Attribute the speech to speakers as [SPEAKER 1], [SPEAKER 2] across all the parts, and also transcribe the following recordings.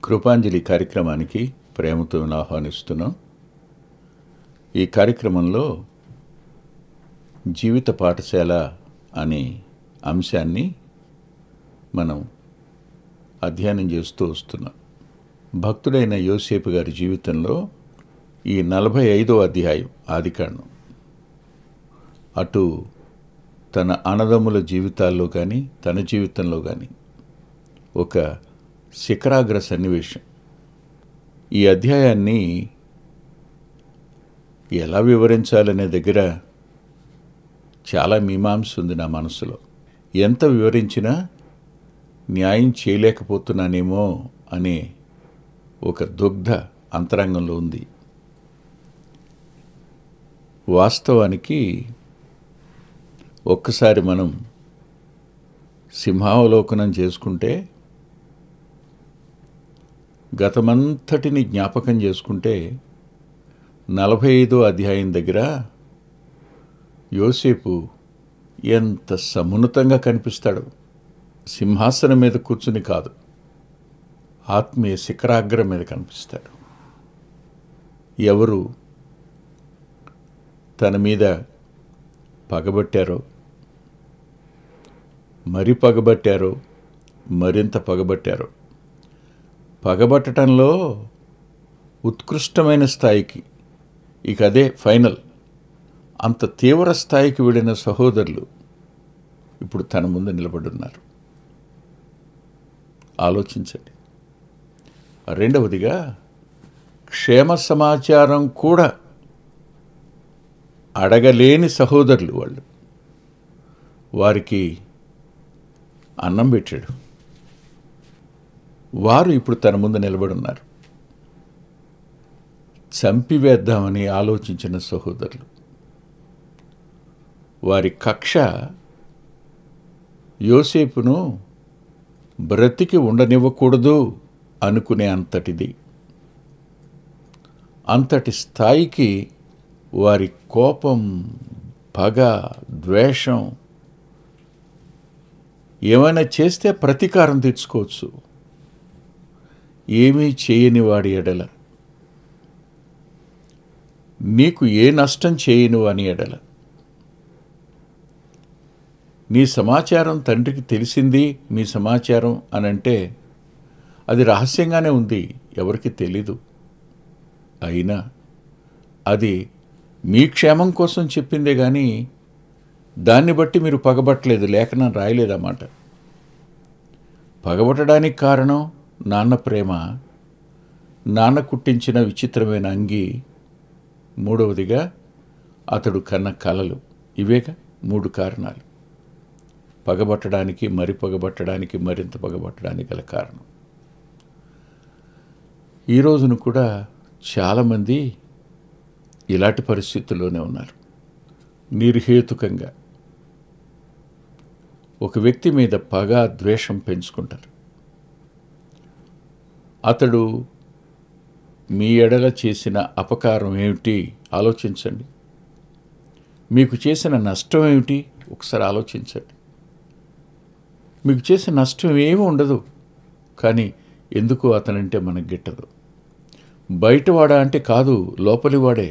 [SPEAKER 1] కృపాంజలి కార్యక్రమానికి ప్రేమతో ఆహ్వానిస్తున్నాం. ఈ కార్యక్రమంలో జీవిత పాఠశాల అనే అంశాన్ని మనం అధ్యయనం చేస్తూ వస్తున్నాం. భక్తుడైన యోసేపు గారి జీవితంలో ఈ 45వ అధ్యాయం ఆదికాండం అటు తన అన్నదమ్ముల జీవితాల్లో కానీ తన జీవితంలో కానీ ఒక శిఖరాగ్ర సన్నివేశం. ఈ అధ్యాయాన్ని ఎలా వివరించాలనే దగ్గర చాలా మీమాంస ఉంది నా మనసులో. ఎంత వివరించినా న్యాయం చేయలేకపోతున్నానేమో అనే ఒక దుగ్ధ అంతరంగంలో ఉంది. వాస్తవానికి ఒక్కసారి మనం సింహావలోకనం చేసుకుంటే, గతమంతటిని జ్ఞాపకం చేసుకుంటే 45వ అధ్యాయం దగ్గర యోసేపు ఎంత సమున్నతంగా కనిపిస్తాడు. సింహాసనం మీద కూర్చుని కాదు, ఆత్మీయ శిఖరాగ్రం మీద కనిపిస్తాడు. ఎవరు తన మీద పగబట్టారో, మరి పగబట్టారో, మరింత పగబట్టారో, పగబట్టడంలో ఉత్కృష్టమైన స్థాయికి, ఇక అదే ఫైనల్, అంత తీవ్ర స్థాయికి వెళ్ళిన సహోదరులు ఇప్పుడు తన ముందు నిలబడున్నారు. ఆలోచించండి. రెండవదిగా, క్షేమ సమాచారం కూడా అడగలేని సహోదరులు వాళ్ళు. వారికి అన్నం పెట్టాడు. వారు ఇప్పుడు తన ముందు నిలబడున్నారు. చంపివేద్దామని ఆలోచించిన సహోదరులు. వారి కక్ష యోసేపును బ్రతికి ఉండనివ్వకూడదు అనుకునే అంతటిది. అంతటి స్థాయికి వారి కోపం, పగ, ద్వేషం, ఏమైనా చేస్తే ప్రతీకారం తీర్చుకోవచ్చు, ఏమీ చేయని వాడి ఎడల, నీకు ఏ నష్టం చేయను అని ఎడల, నీ సమాచారం తండ్రికి తెలిసింది, మీ సమాచారం అనంటే అది రహస్యంగానే ఉంది, ఎవరికి తెలీదు. అయినా అది మీ క్షేమం కోసం చెప్పిందే కానీ దాన్ని బట్టి మీరు పగబట్టలేదు, లేఖనం రాయలేదన్నమాట. పగబట్టడానికి కారణం నాన్న ప్రేమ, నాన్న కుట్టించిన విచిత్రమైన అంగి, మూడవదిగా అతడు కన్న కలలు. ఇవేగా 3 కారణాలు. పగబట్టడానికి, మరి పగబట్టడానికి, మరింత పగబట్టడానికి గల కారణం. ఈ రోజును కూడా చాలామంది ఇలాంటి పరిస్థితుల్లోనే ఉన్నారు. నిర్హేతుకంగా ఒక వ్యక్తి మీద పగ, ద్వేషం పెంచుకుంటారు. అతడు మీ ఎడల చేసిన అపకారం ఏమిటి ఆలోచించండి. మీకు చేసిన నష్టం ఏమిటి ఒకసారి ఆలోచించండి. మీకు చేసిన నష్టం ఏమీ ఉండదు, కానీ ఎందుకు అతనంటే మనకు గిట్టదు. బయటవాడా అంటే కాదు, లోపలివాడే.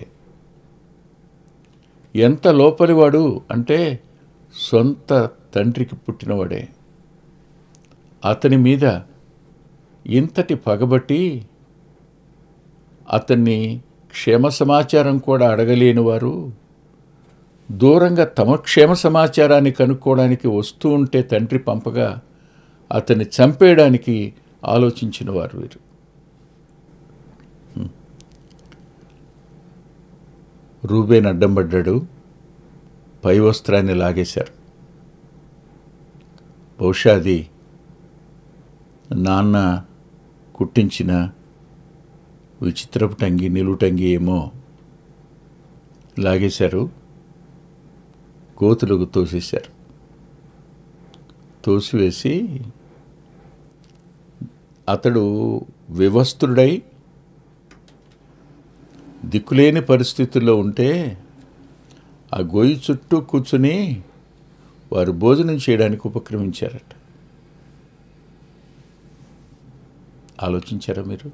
[SPEAKER 1] ఎంత లోపలివాడు అంటే సొంత తండ్రికి పుట్టినవాడే. అతని మీద ఇంతటి పగబట్టి అతన్ని క్షేమ సమాచారం కూడా అడగలేని వారు దూరంగా తమ క్షేమ సమాచారాన్ని కనుక్కోవడానికి వస్తూ ఉంటే తండ్రి పంపగా అతన్ని చంపేయడానికి ఆలోచించిన వారు వీరు. రూబేన్ అడ్డం పడ్డాడు, పై వస్త్రాన్ని లాగేశారు. బహుశా అది నాన్న కుట్టించిన విచిత్రపు టంగి, నిలువుటంగి ఏమో లాగేశారు, కోతులకు తోసేశారు. తోసివేసి అతడు వివస్త్రుడై దిక్కులేని పరిస్థితుల్లో ఉంటే ఆ గొయ్యి చుట్టూ కూర్చుని వారు భోజనం చేయడానికి ఉపక్రమించారట. ఆలోచించారా మీరు?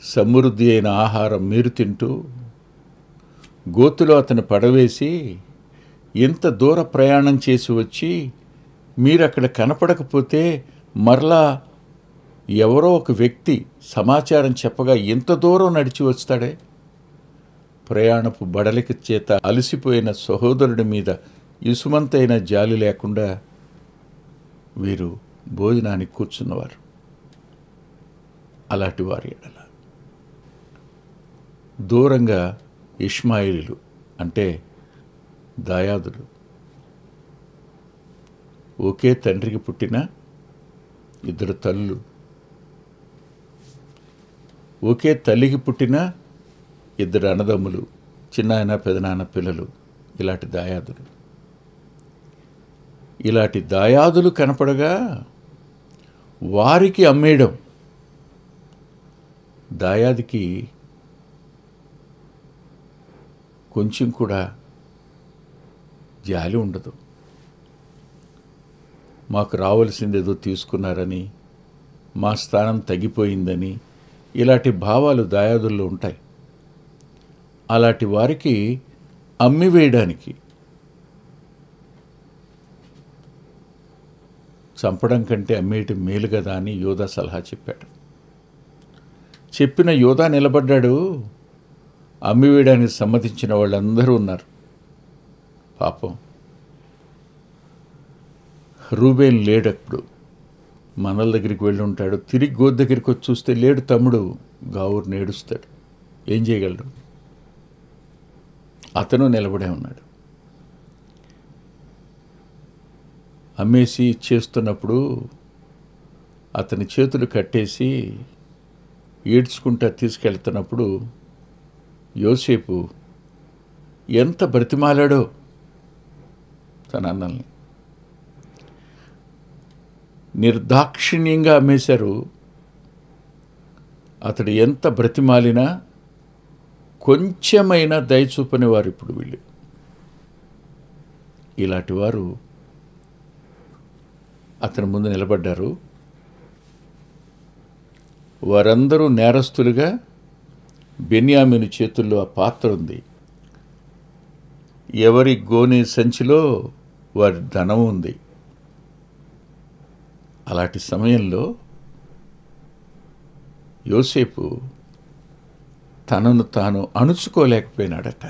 [SPEAKER 1] సమృద్ధి అయిన ఆహారం మీరు తింటూ గోతులో అతను పడవేసి ఎంత దూర ప్రయాణం చేసి వచ్చి మీరు అక్కడ కనపడకపోతే మరలా ఎవరో ఒక వ్యక్తి సమాచారం చెప్పగా ఎంత దూరం నడిచి వస్తాడే? ప్రయాణపు బడలిక చేత అలసిపోయిన సహోదరుడి మీద ఇసుమంతైన జాలి లేకుండా వీరు భోజనానికి కూర్చున్నవారు. అలాంటి వారి ఎడల దూరంగా ఇష్మాయిలీలు అంటే దాయాదులు, ఒకే తండ్రికి పుట్టిన ఇద్దరు తల్లులు, ఒకే తల్లికి పుట్టిన ఇద్దరు అన్నదమ్ములు, చిన్నాయన పెదనాన్న పిల్లలు, ఇలాంటి దాయాదులు కనపడగా వారికి అమ్మేయడం. దాయాదికి కొంచెం కూడా జాలి ఉండదు. మాకు రావాల్సిందేదో తీసుకున్నారని, మా స్థానం తగ్గిపోయిందని ఇలాంటి భావాలు దాయాదుల్లో ఉంటాయి. అలాంటి వారికి అమ్మివేయడానికి, చంపడం కంటే అమ్మేయటం మేలు కదా అని యోధా సలహా చెప్పాడు. చెప్పిన యోధా నిలబడ్డాడు. అమ్మివేయడానికి సమ్మతించిన వాళ్ళందరూ ఉన్నారు. పాపం రూబేన్ లేడప్పుడు మనల దగ్గరికి వెళ్ళి ఉంటాడు. తిరిగి గోద దగ్గరికి వచ్చి చూస్తే లేడు తమ్ముడు. గావురు నేడుస్తాడు. ఏం చేయగలడు? అతను నిలబడే ఉన్నాడు. అమ్మేసి ఇచ్చేస్తున్నప్పుడు అతని చేతులు కట్టేసి ఏడ్చుకుంటా తీసుకెళ్తున్నప్పుడు యోసేపు ఎంత బ్రతిమాలాడో తన అన్నల్ని. నిర్దాక్షిణ్యంగా అమ్మేశారు. అతడు ఎంత బ్రతిమాలినా కొంచెమైనా దయచూపని వారు ఇప్పుడు వీళ్ళు. ఇలాంటి వారు అతని ముందు నిలబడ్డారు. వారందరూ నేరస్తులుగా బెన్యామీను చేతుల్లో ఆ పాత్ర ఉంది. ఎవరి గోనె సంచిలో వారి ధనం ఉంది. అలాంటి సమయంలో యోసేపు తనను తాను అణుచుకోలేకపోయినాడట.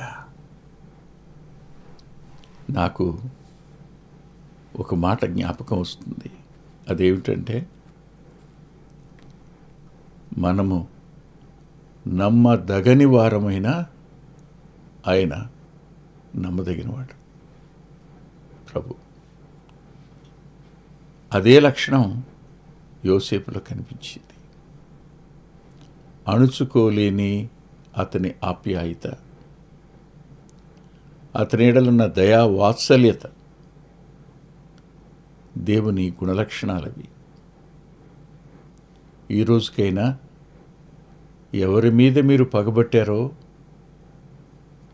[SPEAKER 1] నాకు ఒక మాట జ్ఞాపకం వస్తుంది. అదేమిటంటే, మనము నమ్మదగని వారమైన ఆయన నమ్మదగినవాడు ప్రభు. అదే లక్షణం యోసేపులో కనిపించింది. అణుచుకోలేని అతని ఆప్యాయత, అతని ఎడలున్న దయా వాత్సల్యత దేవుని గుణలక్షణాలవి. ఈ రోజుకైనా ఎవరి మీద మీరు పగబట్టారో,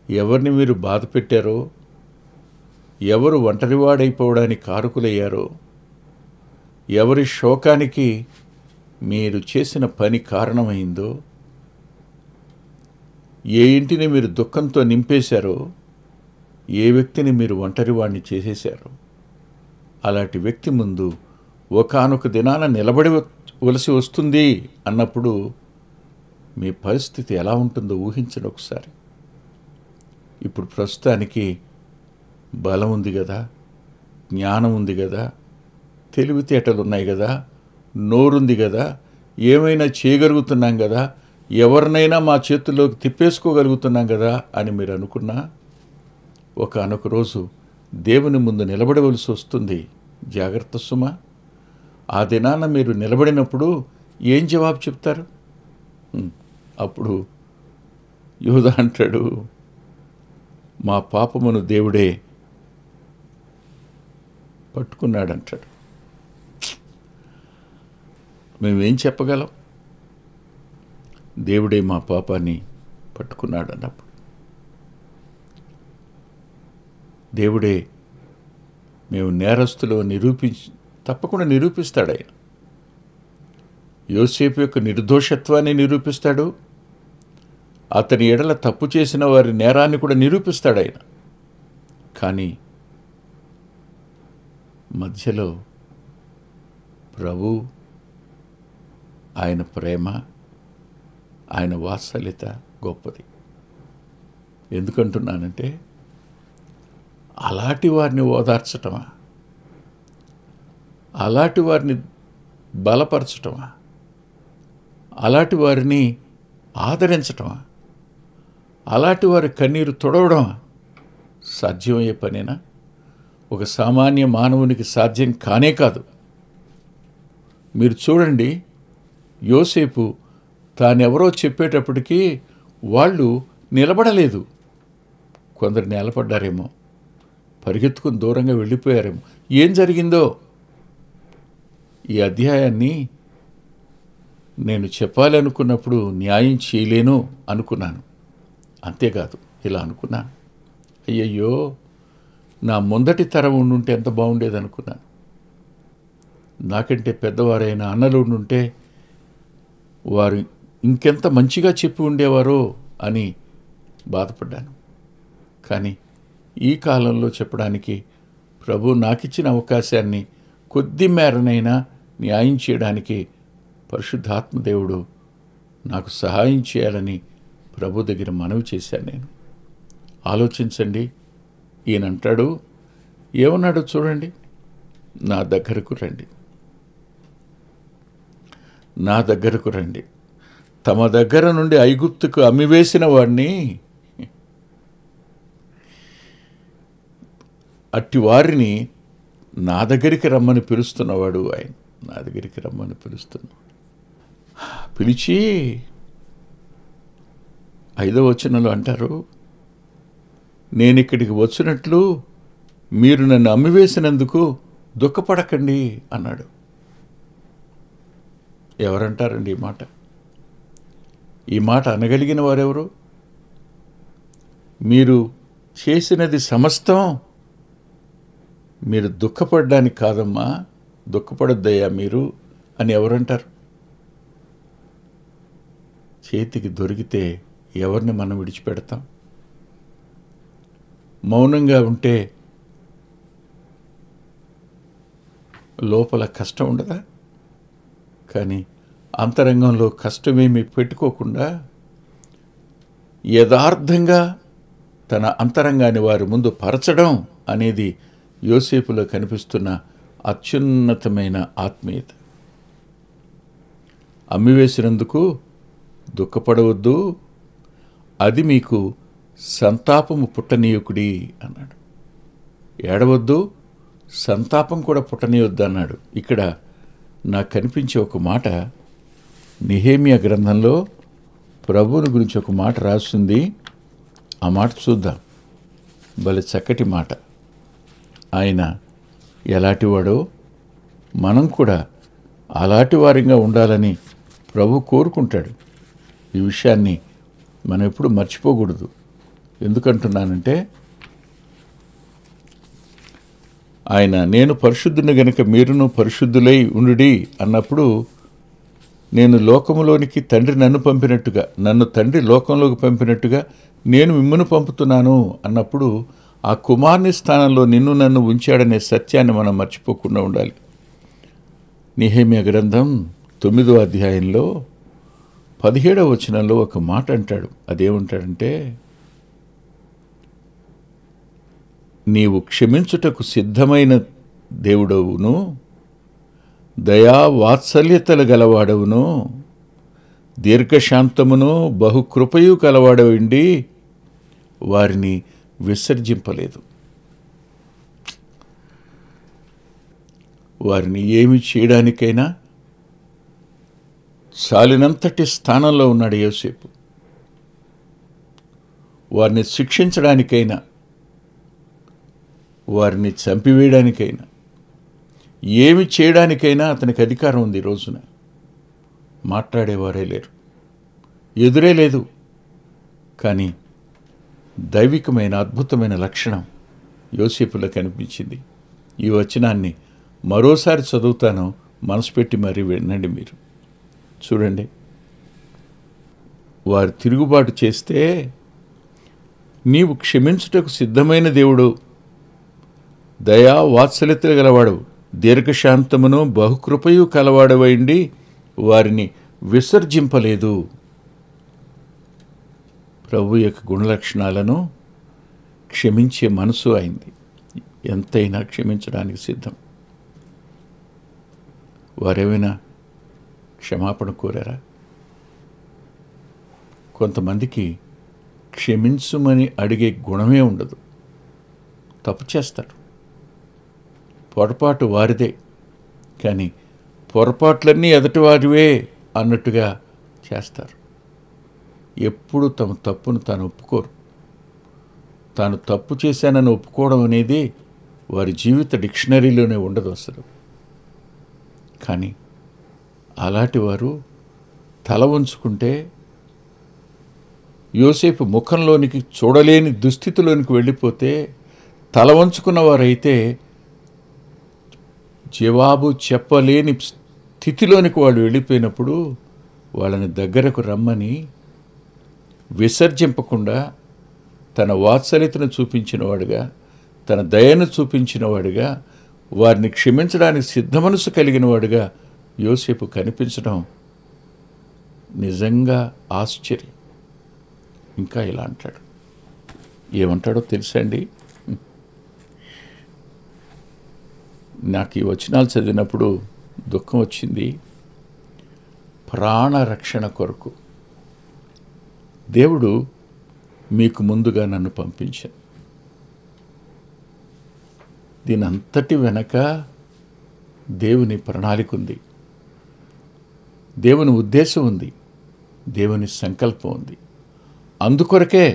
[SPEAKER 1] ఎవరిని మీరు బాధ పెట్టారో, ఎవరు ఒంటరివాడైపోవడానికి కారకులయ్యారో, ఎవరి శోకానికి మీరు చేసిన పని కారణమైందో, ఏ ఇంటిని మీరు దుఃఖంతో నింపేశారో, ఏ వ్యక్తిని మీరు ఒంటరివాడిని చేసేశారో, అలాంటి వ్యక్తి ముందు ఒకానొక దినాన నిలబడవలసి వస్తుంది అన్నప్పుడు మీ పరిస్థితి ఎలా ఉంటుందో ఊహించండి ఒకసారి. ఇప్పుడు ప్రస్తుతానికి బలం ఉంది కదా, జ్ఞానం ఉంది కదా, తెలివితేటలు ఉన్నాయి కదా, నోరుంది కదా, ఏమైనా చేయగలుగుతున్నాం కదా, ఎవరినైనా మా చేతుల్లోకి తిప్పేసుకోగలుగుతున్నాం కదా అని మీరు అనుకున్నా, ఒకానొక రోజు దేవుని ముందు నిలబడవలసి వస్తుంది. జాగ్రత్త సుమా. ఆ దినాన మీరు నిలబడినప్పుడు ఏం జవాబు చెప్తారు? అప్పుడు యూదా అంటాడు, మా పాపమును దేవుడే పట్టుకున్నాడంటాడు. మేమేం చెప్పగలం? దేవుడే మా పాపాన్ని పట్టుకున్నాడు అన్నప్పుడు దేవుడే మేము నేరస్తులో తప్పకుండా నిరూపిస్తాడు ఆయన. యోసేపు యొక్క నిర్దోషత్వాన్ని నిరూపిస్తాడు, అతని ఎడల తప్పు చేసిన వారి నేరాన్ని కూడా నిరూపిస్తాడు ఆయన. కానీ మధ్యలో ప్రభు ఆయన ప్రేమ, ఆయన వాత్సల్యత గొప్పది. ఎందుకంటున్నానంటే అలాంటి వారిని ఓదార్చటమా, అలాంటి వారిని బలపరచటమా, అలాంటి వారిని ఆదరించటమా, అలాంటి వారి కన్నీరు తుడవడమా సాధ్యమయ్యే పనేనా? ఒక సామాన్య మానవునికి సాధ్యం కానే కాదు. మీరు చూడండి, యోసేపు తానెవరో చెప్పేటప్పటికీ వాళ్ళు నిలబడలేదు. కొందరు నిలబడ్డారేమో, పరిగెత్తుకుని దూరంగా వెళ్ళిపోయారేమో. ఏం జరిగిందో ఈ అధ్యాయాన్ని నేను చెప్పాలనుకున్నప్పుడు న్యాయం చేయలేను అనుకున్నాను. అంతేకాదు, ఇలా అనుకున్నాను, అయ్యయ్యో నా ముందటి తరం ఉండుంటే ఎంత బాగుండేది అనుకున్నాను. నాకంటే పెద్దవారైన అన్నలు ఉండుంటే వారు ఇంకెంత మంచిగా చెప్పి ఉండేవారో అని బాధపడ్డాను. కానీ ఈ కాలంలో చెప్పడానికి ప్రభు నాకిచ్చిన అవకాశాన్ని కొద్ది మేరనైనా న్యాయం చేయడానికి పరిశుద్ధాత్మదేవుడు నాకు సహాయం చేయాలని ప్రభు దగ్గర మనవి చేశాను. నేను ఆలోచించండి, ఈయన అంటాడు, ఏమన్నాడు చూడండి, నా దగ్గరకు రండి, నా దగ్గరకు రండి. తమ దగ్గర నుండి ఐగుప్తుకు అమ్మివేసిన వాడిని, అట్టి వారిని నా దగ్గరికి రమ్మని పిలుస్తున్నవాడు ఆయన. నా దగ్గరికి రమ్మని పిలుస్తున్నాడు. పిలిచి 5వ వచనంలో అంటారు, నేను ఇక్కడికి వచ్చినట్లు మీరు నన్ను అమ్మివేసినందుకు దుఃఖపడకండి అన్నాడు. ఎవరంటారండి ఈ మాట? ఈ మాట అనగలిగిన వారెవరు? మీరు చేసినది సమస్తం మీరు దుఃఖపడడానికి కాదమ్మా, దుఃఖపడొద్దయ్యా మీరు అని ఎవరంటారు? చేతికి దొరికితే ఎవరిని మనం విడిచిపెడతాం? మౌనంగా ఉంటే లోపల కష్టం ఉండదా? కానీ అంతరంగంలో కష్టమేమి పెట్టుకోకుండా యథార్థంగా తన అంతరంగాన్ని వారి ముందు పరచడం అనేది యోసేపులో కనిపిస్తున్న అత్యున్నతమైన ఆత్మీయత. అమ్మివేసినందుకు దుఃఖపడవద్దు, అది మీకు సంతాపము పుట్టనీయకుడి అన్నాడు. ఏడవద్దు, సంతాపం కూడా పుట్టనీయొద్దు అన్నాడు. ఇక్కడ నాకు కనిపించే ఒక మాట, నెహెమ్యా గ్రంథంలో ప్రభువుని గురించి ఒక మాట రాస్తుంది. ఆ మాట చూద్దాం. భలే చక్కటి మాట. ఆయన ఎలాంటివాడో మనం కూడా అలాంటి వారిగా ఉండాలని ప్రభు కోరుకుంటాడు. ఈ విషయాన్ని మనం ఎప్పుడు మర్చిపోకూడదు. ఎందుకంటున్నానంటే ఆయన నేను పరిశుద్ధుని గనుక మీరును పరిశుద్ధులై ఉండుడి అన్నప్పుడు, నేను లోకములోనికి తండ్రి నన్ను పంపినట్టుగా, నన్ను తండ్రి లోకంలోకి పంపినట్టుగా నేను మిమ్మును పంపుతున్నాను అన్నప్పుడు, ఆ కుమారుని స్థానంలో నిన్ను నన్ను ఉంచాడనే సత్యాన్ని మనం మర్చిపోకుండా ఉండాలి. నెహెమ్యా గ్రంథం 9వ అధ్యాయంలో 17వ వచనంలో ఒక మాట అంటాడు. అదేమంటాడంటే, నీవు క్షమించుటకు సిద్ధమైన దేవుడవును, దయా వాత్సల్యతలు గలవాడవును, దీర్ఘశాంతమును బహుకృపయు కలవాడవుండి వారిని విసర్జింపలేదు. వారిని ఏమి చేయడానికైనా చాలినంతటి స్థానంలో ఉన్నాడు యోసేపు. వారిని శిక్షించడానికైనా, వారిని చంపివేయడానికైనా, ఏమి చేయడానికైనా అతనికి అధికారం ఉంది. ఈ రోజున మాట్లాడేవారే లేరు, ఎదురే లేదు. కానీ దైవికమైన అద్భుతమైన లక్షణం యోసేపులో కనిపించింది. ఈ వచనాన్ని మరోసారి చదువుతాను, మనసు పెట్టి మరీ వినండి మీరు. చూడండి, వారు తిరుగుబాటు చేస్తే నీవు క్షమించుటకు సిద్ధమైన దేవుడు, దయా వాత్సల్యతలు గలవాడు, దీర్ఘశాంతమును బహుకృపయు కలవాడవైండి వారిని విసర్జింపలేదు. ప్రభు యొక్క గుణలక్షణాలను క్షమించే మనసు అయింది. ఎంతైనా క్షమించడానికి సిద్ధం. వారేమైనా క్షమాపణ కోరారా? కొంతమందికి క్షమించుమని అడిగే గుణమే ఉండదు. తప్పు చేస్తారు, పొరపాటు వారిదే, కానీ పొరపాట్లన్నీ ఎదుటివారివే అన్నట్టుగా చేస్తారు. ఎప్పుడు తమ తప్పును తాను ఒప్పుకోరు. తాను తప్పు చేశానని ఒప్పుకోవడం అనేది వారి జీవిత డిక్షనరీలోనే ఉండదు అసలు. కానీ అలాంటి వారు తల ఉంచుకుంటే యోసేపు ముఖంలోనికి చూడలేని దుస్థితిలోనికి వెళ్ళిపోతే, తల వంచుకున్న వారైతే జవాబు చెప్పలేని స్థితిలోనికి వాళ్ళు వెళ్ళిపోయినప్పుడు వాళ్ళని దగ్గరకు రమ్మని విసర్జింపకుండా తన వాత్సల్యతను చూపించినవాడుగా, తన దయను చూపించినవాడుగా, వారిని క్షమించడానికి సిద్ధమనసు కలిగిన వాడుగా యోసేపు కనిపించడం నిజంగా ఆశ్చర్యం. ఇంకా ఇలా అంటాడు. ఏమంటాడో తెలుసండి? నాకు ఈ వచనాలు చదివినప్పుడు దుఃఖం వచ్చింది. ప్రాణరక్షణ కొరకు దేవుడు మీకు ముందుగా నన్ను పంపించాను. దీని అంతటి వెనక దేవుని ప్రణాళిక ఉంది, దేవుని ఉద్దేశం ఉంది, దేవుని సంకల్పం ఉంది. అందుకొరకే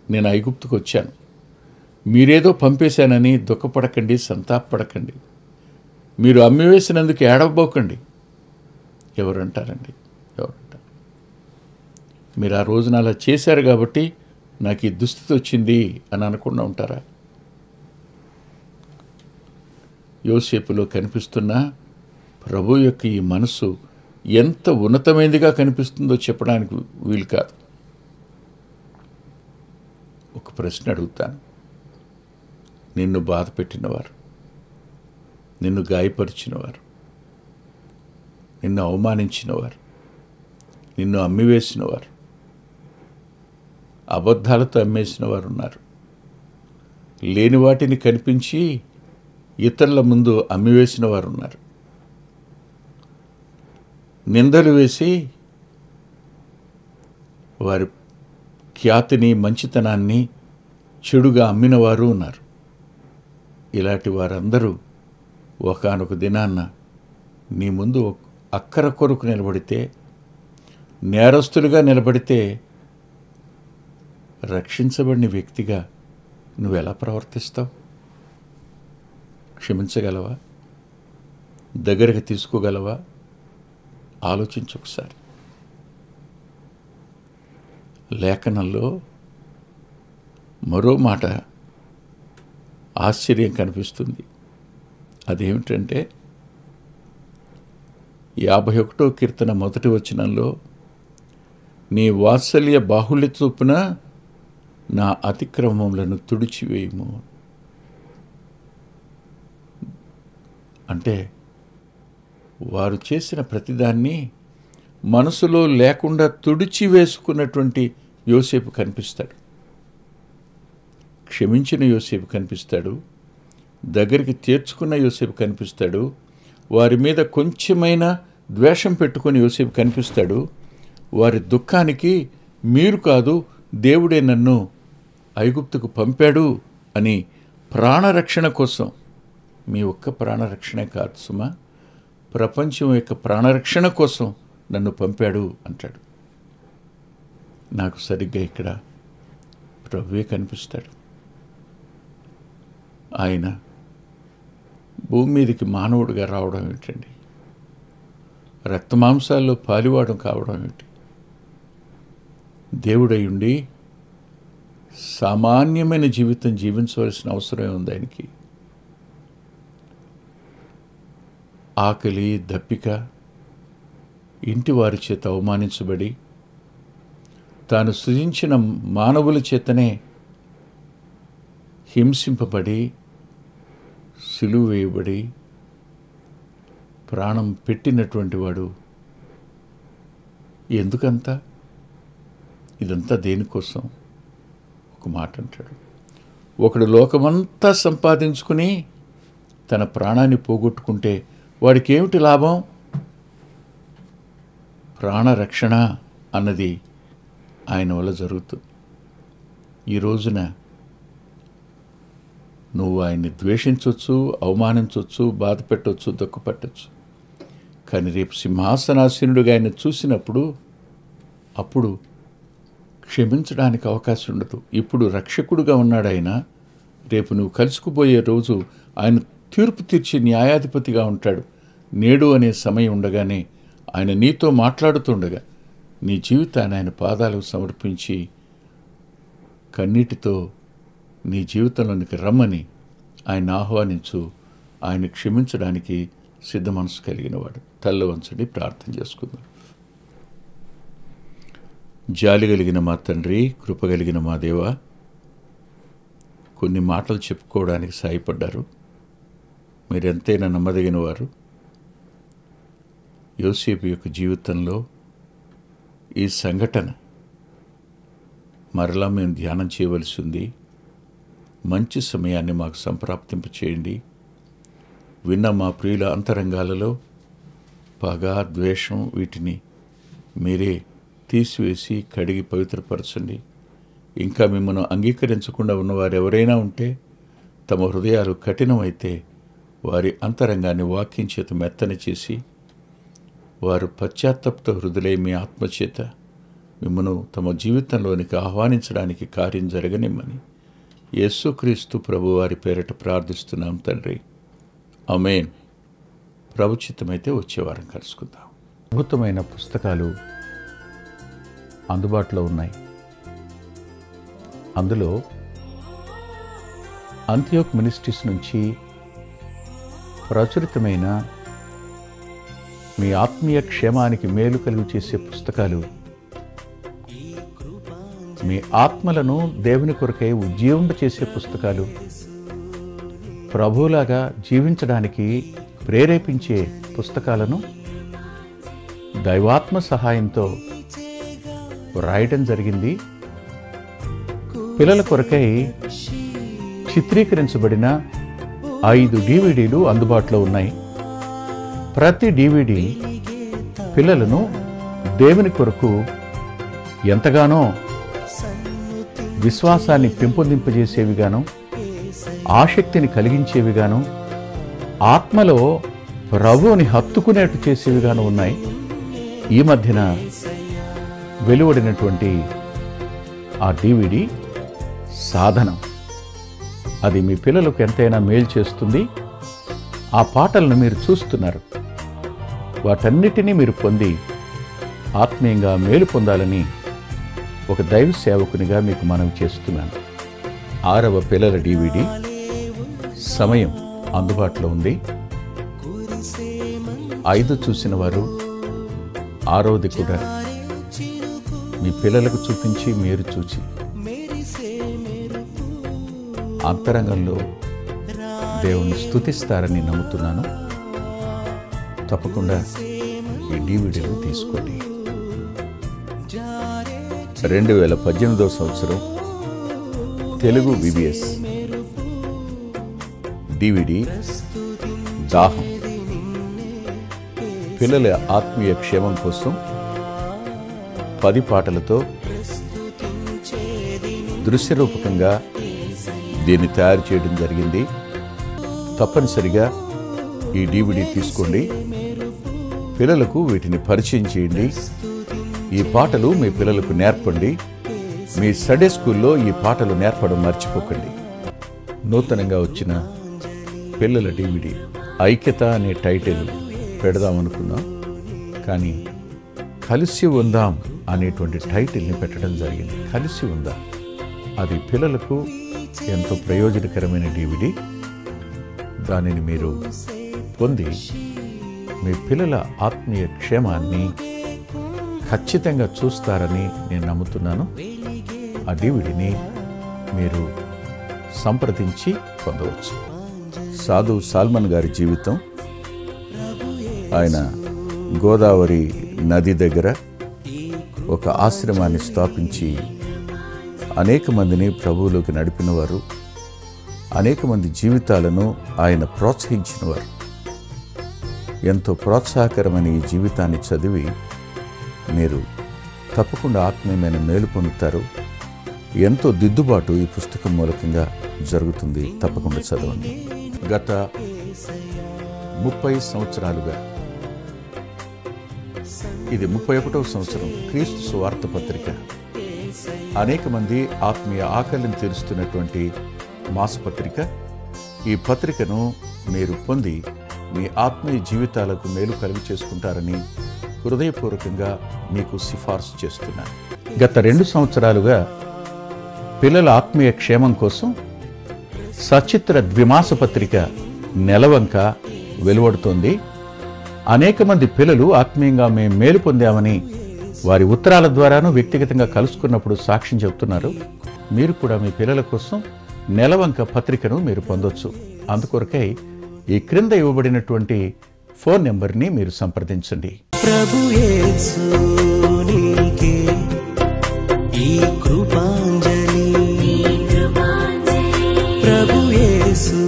[SPEAKER 1] నేను ఐగుప్తుకు వచ్చాను. మీరేదో పంపేశానని దుఃఖపడకండి, సంతాపపడకండి. మీరు అమ్మివేసినందుకు ఏడవబోకండి. ఎవరంటారండి? ఎవరంటారు? మీరు ఆ రోజున అలా చేశారు కాబట్టి నాకు ఈ దుస్థితి వచ్చింది అని అనకుండా ఉంటారా? యోసేపులో కనిపిస్తున్న ప్రభు యొక్క ఈ మనసు ఎంత ఉన్నతమైనదిగా కనిపిస్తుందో చెప్పడానికి వీలు కాదు. ఒక ప్రశ్న అడుగుతాను. నిన్ను బాధ పెట్టినవారు, నిన్ను గాయపరిచినవారు, నిన్ను అవమానించినవారు, నిన్ను అమ్మివేసినవారు, అబద్ధాలతో అమ్మేసిన వారు ఉన్నారు. లేని వాటిని కనిపించి ఇతరుల ముందు అమ్మివేసిన వారు ఉన్నారు. నిందలు వేసి వారి ఖ్యాతిని, మంచితనాన్ని చెడుగా అమ్మినవారు ఉన్నారు. ఇలాంటి వారందరూ ఒకానొక దినాన్న నీ ముందు అక్కర కొరకు నిలబడితే, నేరస్తులుగా నిలబడితే, రక్షించబడిన వ్యక్తిగా నువ్వెలా ప్రవర్తిస్తావు? క్షమించగలవా? దగ్గరకు తీసుకోగలవా? ఆలోచించు ఒకసారి. లేఖనంలో మరో మాట ఆశ్చర్యం కనిపిస్తుంది. అదేమిటంటే 51వ కీర్తన 1వ వచనంలో, నీ వాత్సల్య బాహుళ్య చొప్పున నా అతిక్రమములను తుడిచివేయుము. అంటే వారు చేసిన ప్రతిదాన్ని మనసులో లేకుండా తుడిచివేసుకున్నటువంటి యోసేపు కనిపిస్తాడు. క్షమించిన యోసేపు కనిపిస్తాడు. దగ్గరికి చేర్చుకున్న యోసేపు కనిపిస్తాడు. వారి మీద కొంచెమైనా ద్వేషం పెట్టుకుని యోసేపు కనిపిస్తాడు. వారి దుఃఖానికి మీరు కాదు, దేవుడే నన్ను ఐగుప్తుకు పంపాడు అని ప్రాణరక్షణ కోసం, మీ ఒక్క ప్రాణరక్షణే కాదు సుమా, ప్రపంచం యొక్క ప్రాణరక్షణ కోసం నన్ను పంపాడు అంటాడు. నాకు సరిగ్గా ఇక్కడ ప్రభువే కనిపిస్తాడు. ఆయన భూమి మీదకి మానవుడిగా రావడం ఏమిటండి? రక్తమాంసాల్లో పాలివాడం కావడం ఏమిటి? దేవుడై ఉండి సామాన్యమైన జీవితం జీవించవలసిన అవసరం ఉంది ఆయనకి. ఆకలి, దప్పిక, ఇంటి వారి చేత అవమానించబడి, తాను సృజించిన మానవుల చేతనే హింసింపబడి, సిలువ వేయబడి ప్రాణం పెట్టినటువంటి వాడు ఎందుకంతా? ఇదంతా దేనికోసం? ఒక మాట అంటాడు, ఒకడు లోకమంతా సంపాదించుకుని తన ప్రాణాన్ని పోగొట్టుకుంటే వాడికి ఏమిటి లాభం? ప్రాణరక్షణ అన్నది ఆయన వల్ల జరుగుతుంది. ఈ రోజున నువ్వు ఆయన్ని ద్వేషించవచ్చు, అవమానించవచ్చు, బాధ పెట్టవచ్చు, దుఃఖపెట్టచ్చు. కానీ రేపు సింహాసనాసీనుడిగా ఆయన చూసినప్పుడు అప్పుడు క్షమించడానికి అవకాశం ఉండదు. ఇప్పుడు రక్షకుడుగా ఉన్నాడు ఆయన. రేపు నువ్వు కలుసుకుపోయే రోజు ఆయన తీర్పు తీర్చే న్యాయాధిపతిగా ఉంటాడు. నేడు అనే సమయం ఉండగానే ఆయన నీతో మాట్లాడుతుండగా నీ జీవితాన్ని ఆయన పాదాలకు సమర్పించి కన్నీటితో నీ జీవితంలోనికి రమ్మని ఆయన ఆహ్వానించు. ఆయన క్షమించడానికి సిద్ధ మనసు కలిగినవాడు. తల్ల వంచండి, ప్రార్థన చేసుకుందాం. జాలి కలిగిన మా తండ్రి, కృప కలిగిన మా దేవా, కొన్ని మాటలు చెప్పుకోవడానికి సాయపడ్డారు. మీరెంతైనా నమ్మదగిన వారు. యోసేపు యొక్క జీవితంలో ఈ సంఘటన మరలా మేము ధ్యానం చేయవలసి ఉంది. మంచి సమయాన్ని మాకు సంప్రాప్తింప చేయండి. విన్న మా ప్రియుల అంతరంగాలలో పగ, ద్వేషం వీటిని మీరే తీసివేసి కడిగి పవిత్రపరచండి. ఇంకా మిమ్మల్ని అంగీకరించకుండా ఉన్నవారు ఎవరైనా ఉంటే, తమ హృదయాలు కఠినమైతే వారి అంతరంగాన్ని వాక్యం చేత మెత్తని చేసి వారు పశ్చాత్తాప హృదయులై మీ ఆత్మచేత మిమ్మను తమ జీవితంలోనికి ఆహ్వానించడానికి కార్యం జరగనిమ్మని యేసుక్రీస్తు ప్రభువారి పేరిట ప్రార్థిస్తున్నాం తండ్రి. ఆమేన్. ప్రభుచిత్తమైతే వచ్చేవారం కలుసుకుందాం. అద్భుతమైన పుస్తకాలు అందుబాటులో ఉన్నాయి. అందులో అంత్యోక్ మినిస్ట్రీస్ నుంచి ప్రచురితమైన మీ ఆత్మీయ క్షేమానికి మేలు కలుగు చేసే పుస్తకాలు, మీ ఆత్మలను దేవుని కొరకై ఉజ్జీవింపచేసే పుస్తకాలు, ప్రభువులాగా జీవించడానికి ప్రేరేపించే పుస్తకాలను దైవాత్మ సహాయంతో రాయటం జరిగింది. పిల్లల కొరకై చిత్రీకరించబడిన 5 DVDలు అందుబాటులో ఉన్నాయి. ప్రతి DVD పిల్లలను దేవుని కొరకు ఎంతగానో విశ్వాసాన్ని పెంపొందింపజేసేవిగాను, ఆసక్తిని కలిగించేవిగాను, ఆత్మలో ప్రభువుని హత్తుకునేట్టు చేసేవిగాను ఉన్నాయి. ఈ మధ్యన వెలువడినటువంటి ఆ DVD సాధనం, అది మీ పిల్లలకు ఎంతైనా మేలు చేస్తుంది. ఆ పాటలను మీరు చూస్తున్నారు. వాటన్నిటినీ మీరు పొంది ఆత్మీయంగా మేలు పొందాలని ఒక దైవ సేవకునిగా మీకు మనవి చేస్తున్నాను. 6వ పిల్లల DVD సమయం అందుబాటులో ఉంది. 5 చూసిన వారు 6వది కూడా మీ పిల్లలకు చూపించి మీరు చూచి అంతరంగంలో దేవుని స్తుతిస్తారని నమ్ముతున్నాను. తప్పకుండా ఈ DVDలు తీసుకోండి. 2018వ సంవత్సరం తెలుగు VBS DVD దాహం, పిల్లల ఆత్మీయ క్షేమం కోసం 10 పాటలతో దృశ్యరూపకంగా దీన్ని తయారు చేయడం జరిగింది. తప్పనిసరిగా ఈ DVD తీసుకోండి. పిల్లలకు వీటిని పరిచయం చేయండి. ఈ పాటలు మీ పిల్లలకు నేర్పండి. మీ సండే స్కూల్లో ఈ పాటలు నేర్పడం మర్చిపోకండి. నూతనంగా వచ్చిన పిల్లల DVD ఐక్యత అనే టైటిల్ పెడదామనుకున్నాం, కానీ కలిసి ఉందాం అనేటువంటి టైటిల్ని పెట్టడం జరిగింది. కలిసి ఉందాం, అది పిల్లలకు ఎంతో ప్రయోజనకరమైన DVD. దానిని మీరు పొంది మీ పిల్లల ఆత్మీయ క్షేమాన్ని ఖచ్చితంగా చూస్తారని నేను నమ్ముతున్నాను. ఆ డివిడిని మీరు సంప్రదించి పొందవచ్చు. సాధు సాల్మన్ గారి జీవితం, ఆయన గోదావరి నది దగ్గర ఒక ఆశ్రమాన్ని స్థాపించి అనేక మందిని ప్రభువులోకి నడిపినవారు, అనేక మంది జీవితాలను ఆయన ప్రోత్సహించినవారు. ఎంతో ప్రోత్సాహకరమైన ఈ జీవితాన్ని చదివి మీరు తప్పకుండా ఆత్మీయమైన మేలు పొందుతారు. ఎంతో దిద్దుబాటు ఈ పుస్తకం మూలకంగా జరుగుతుంది. తప్పకుండా చదవండి. గత 30 సంవత్సరాలుగా, ఇది 31వ సంవత్సరం, క్రీస్తు సువార్త పత్రిక అనేక మంది ఆత్మీయ ఆకలిని తీరుస్తున్నటువంటి మాసపత్రిక. ఈ పత్రికను మీరు పొంది మీ ఆత్మీయ జీవితాలకు మేలు కలుగు చేసుకుంటారని హృదయపూర్వకంగా మీకు సిఫార్సు చేస్తున్నాను. గత 2 సంవత్సరాలుగా పిల్లల ఆత్మీయ క్షేమం కోసం సచిత్ర ద్విమాస పత్రిక నెలవంక వెలువడుతోంది. అనేక మంది పిల్లలు ఆత్మీయంగా మేము మేలు పొందామని వారి ఉత్తరాల ద్వారాను వ్యక్తిగతంగా కలుసుకున్నప్పుడు సాక్ష్యం చెబుతున్నారు. మీరు కూడా మీ పిల్లల కోసం నెలవంక పత్రికను మీరు పొందొచ్చు. అందుకొరకై ఈ క్రింద ఇవ్వబడినటువంటి ఫోన్ నెంబర్ని మీరు సంప్రదించండి.
[SPEAKER 2] ప్రభు యేసు నీకే ఈ కృపాంజలి, ప్రభు యేసు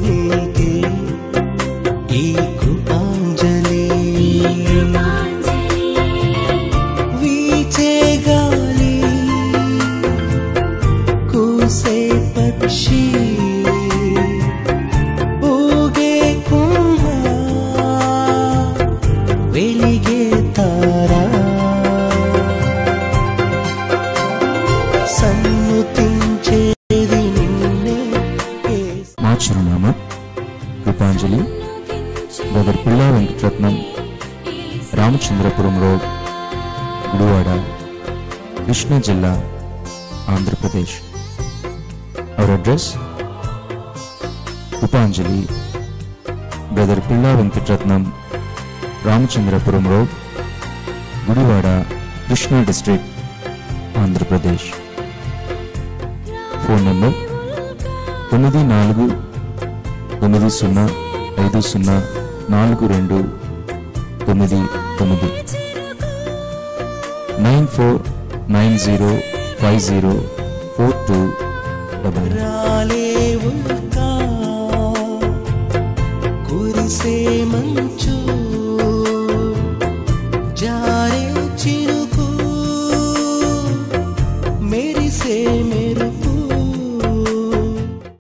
[SPEAKER 2] నీకే ఈ కృపాంజలి. వీచే గాలి, కూసే పక్షి, ఊగే కుంభ, వెలిగే తారా, సన్నుతించేది నిన్నే.
[SPEAKER 3] మా చిరునామా కృపాంజలి, బ్రదర్ పిల్లా వెంకటరత్నం, రామచంద్రపురం రోడ్, గుడివాడ, కృష్ణా జిల్లా, Andhra Pradesh. Our address Krupanjali, brother Pilla Venkataratnam, Ramachandrapuram road, Gudivada, Krishna district, Andhra Pradesh. Phone number 9490504299 9490504299.
[SPEAKER 2] రాలేవుగా కురిసే మంచు, జారే చిరుకు, మెరిసే మెరుపు.